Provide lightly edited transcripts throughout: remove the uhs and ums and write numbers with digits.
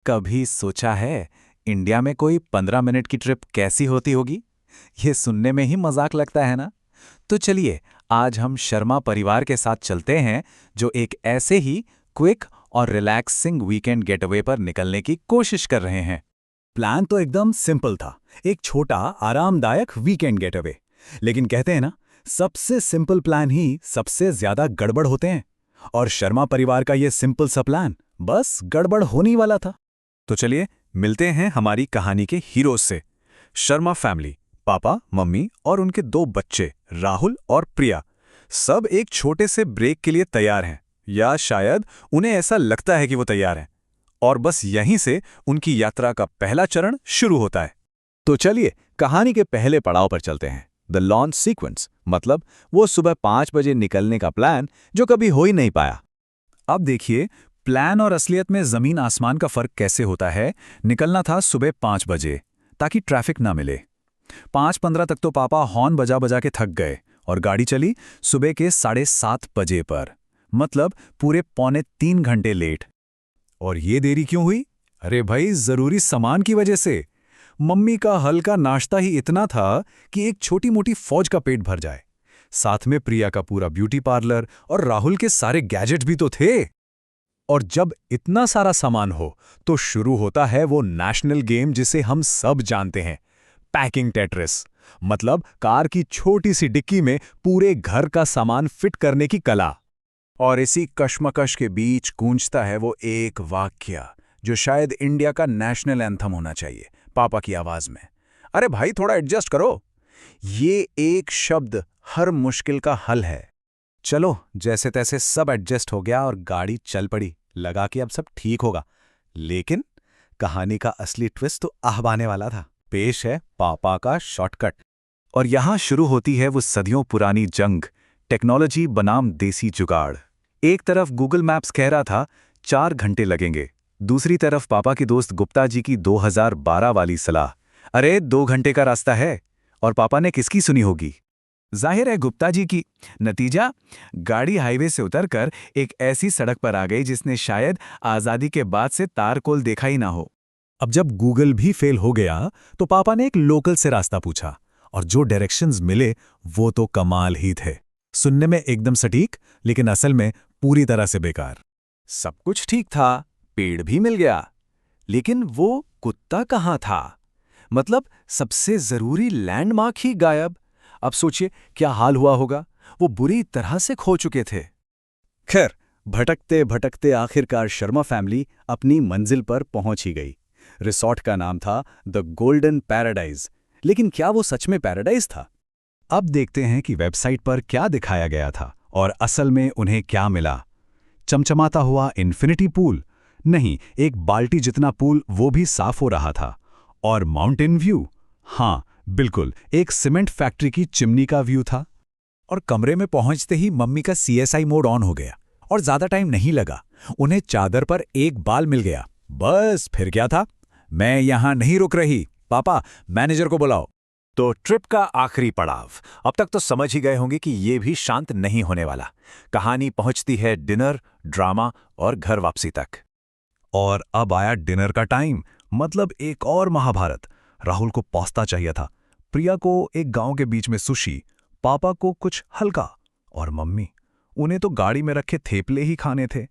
कभी सोचा है इंडिया में कोई 15 मिनट की ट्रिप कैसी होती होगी? ये सुनने में ही मजाक लगता है ना। तो चलिए, आज हम शर्मा परिवार के साथ चलते हैं, जो एक ऐसे ही क्विक और रिलैक्सिंग वीकेंड गेटअवे पर निकलने की कोशिश कर रहे हैं। प्लान तो एकदम सिंपल था। एक छोटा आरामदायक वीकेंड गेटअवे। लेकिन कहते हैं ना, सबसे सिंपल प्लान ही सबसे ज्यादा गड़बड़ होते हैं। और शर्मा परिवार का ये सिंपल सा प्लान बस गड़बड़ होने ही वाला था। तो चलिए मिलते हैं हमारी कहानी के हीरोज से। शर्मा फैमिली, पापा, मम्मी और उनके दो बच्चे राहुल और प्रिया, सब एक छोटे से ब्रेक के लिए तैयार हैं, या शायद उन्हें ऐसा लगता है कि वो तैयार हैं। और बस यहीं से उनकी यात्रा का पहला चरण शुरू होता है। तो चलिए कहानी के पहले पड़ाव पर चलते हैं। द लॉन्च सीक्वेंस, मतलब वो सुबह 5 बजे निकलने का प्लान जो कभी हो ही नहीं पाया। अब देखिए, प्लान और असलियत में जमीन आसमान का फर्क कैसे होता है। निकलना था सुबह 5 बजे ताकि ट्रैफिक ना मिले। 5:15 तक तो पापा हॉर्न बजा बजा के थक गए और गाड़ी चली सुबह के 7:30 बजे पर, मतलब पूरे पौने 3 घंटे लेट। और ये देरी क्यों हुई? अरे भाई, जरूरी सामान की वजह से। मम्मी का हल्का नाश्ता ही इतना था कि एक छोटी मोटी फौज का पेट भर जाए। साथ में प्रिया का पूरा ब्यूटी पार्लर और राहुल के सारे गैजेट भी तो थे। और जब इतना सारा सामान हो तो शुरू होता है वो नेशनल गेम जिसे हम सब जानते हैं, पैकिंग टेट्रिस। मतलब कार की छोटी सी डिक्की में पूरे घर का सामान फिट करने की कला। और इसी कश्मकश के बीच गूंजता है वो एक वाक्य जो शायद इंडिया का नेशनल एंथम होना चाहिए, पापा की आवाज में। अरे भाई, थोड़ा एडजस्ट करो। ये एक शब्द हर मुश्किल का हल है। चलो, जैसे तैसे सब एडजस्ट हो गया और गाड़ी चल पड़ी, लगा कि अब सब ठीक होगा। लेकिन कहानी का असली ट्विस्ट तो आने वाला था। पेश है पापा का शॉर्टकट। और यहां शुरू होती है वो सदियों पुरानी जंग, टेक्नोलॉजी बनाम देसी जुगाड़। एक तरफ गूगल मैप्स कह रहा था 4 घंटे लगेंगे, दूसरी तरफ पापा की दोस्त गुप्ता जी की 2012 वाली सलाह, अरे 2 घंटे का रास्ता है। और पापा ने किसकी सुनी होगी? जाहिर है गुप्ता जी की। नतीजा, गाड़ी हाईवे से उतरकर एक ऐसी सड़क पर आ गई जिसने शायद आज़ादी के बाद से तारकोल देखा ही ना हो। अब जब गूगल भी फेल हो गया तो पापा ने एक लोकल से रास्ता पूछा, और जो डायरेक्शंस मिले वो तो कमाल ही थे। सुनने में एकदम सटीक, लेकिन असल में पूरी तरह से बेकार। सब कुछ ठीक था, पेड़ भी मिल गया, लेकिन वो कुत्ता कहाँ था? मतलब सबसे जरूरी लैंडमार्क ही गायब। अब सोचिए क्या हाल हुआ होगा। वो बुरी तरह से खो चुके थे। खैर, भटकते भटकते आखिरकार शर्मा फैमिली अपनी मंजिल पर पहुंच ही गई। रिसॉर्ट का नाम था द गोल्डन पैराडाइज। लेकिन क्या वो सच में पैराडाइज था? अब देखते हैं कि वेबसाइट पर क्या दिखाया गया था और असल में उन्हें क्या मिला। चमचमाता हुआ इन्फिनिटी पूल? नहीं, एक बाल्टी जितना पूल, वो भी साफ हो रहा था। और माउंटेन व्यू? हाँ बिल्कुल, एक सीमेंट फैक्ट्री की चिमनी का व्यू था। और कमरे में पहुंचते ही मम्मी का CSI मोड ऑन हो गया, और ज्यादा टाइम नहीं लगा, उन्हें चादर पर एक बाल मिल गया। बस फिर क्या था, मैं यहां नहीं रुक रही, पापा मैनेजर को बुलाओ। तो ट्रिप का आखिरी पड़ाव। अब तक तो समझ ही गए होंगे कि ये भी शांत नहीं होने वाला। कहानी पहुंचती है डिनर, ड्रामा और घर वापसी तक। और अब आया डिनर का टाइम, मतलब एक और महाभारत। राहुल को पास्ता चाहिए था, प्रिया को एक गांव के बीच में सुशी, पापा को कुछ हल्का, और मम्मी, उन्हें तो गाड़ी में रखे थेपले ही खाने थे।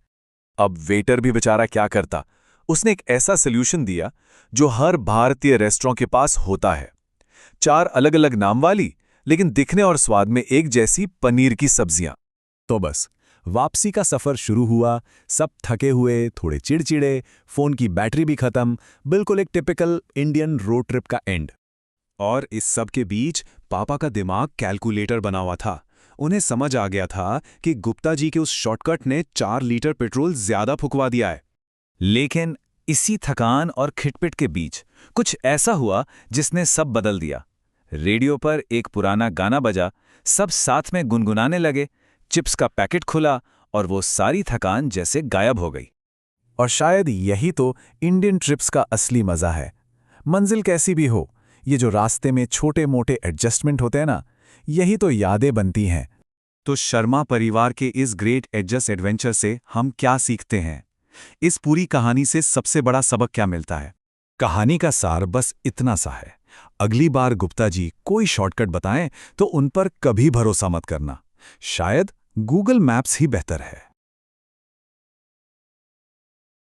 अब वेटर भी बेचारा क्या करता। उसने एक ऐसा सॉल्यूशन दिया जो हर भारतीय रेस्टोरेंट के पास होता है। 4 अलग अलग नाम वाली, लेकिन दिखने और स्वाद में एक जैसी पनीर की सब्जियां। तो बस वापसी का सफर शुरू हुआ। सब थके हुए, थोड़े चिड़चिड़े, फोन की बैटरी भी खत्म। बिल्कुल एक टिपिकल इंडियन रोड ट्रिप का एंड। और इस सब के बीच पापा का दिमाग कैलकुलेटर बना हुआ था। उन्हें समझ आ गया था कि गुप्ता जी के उस शॉर्टकट ने 4 लीटर पेट्रोल ज्यादा फुकवा दिया है। लेकिन इसी थकान और खिटपिट के बीच कुछ ऐसा हुआ जिसने सब बदल दिया। रेडियो पर एक पुराना गाना बजा, सब साथ में गुनगुनाने लगे, चिप्स का पैकेट खुला और वो सारी थकान जैसे गायब हो गई। और शायद यही तो इंडियन ट्रिप्स का असली मजा है। मंजिल कैसी भी हो, ये जो रास्ते में छोटे मोटे एडजस्टमेंट होते हैं ना, यही तो यादें बनती हैं। तो शर्मा परिवार के इस ग्रेट एडजस्ट एडवेंचर से हम क्या सीखते हैं? इस पूरी कहानी से सबसे बड़ा सबक क्या मिलता है? कहानी का सार बस इतना सा है, अगली बार गुप्ता जी कोई शॉर्टकट बताएं तो उन पर कभी भरोसा मत करना। शायद गूगल मैप्स ही बेहतर है।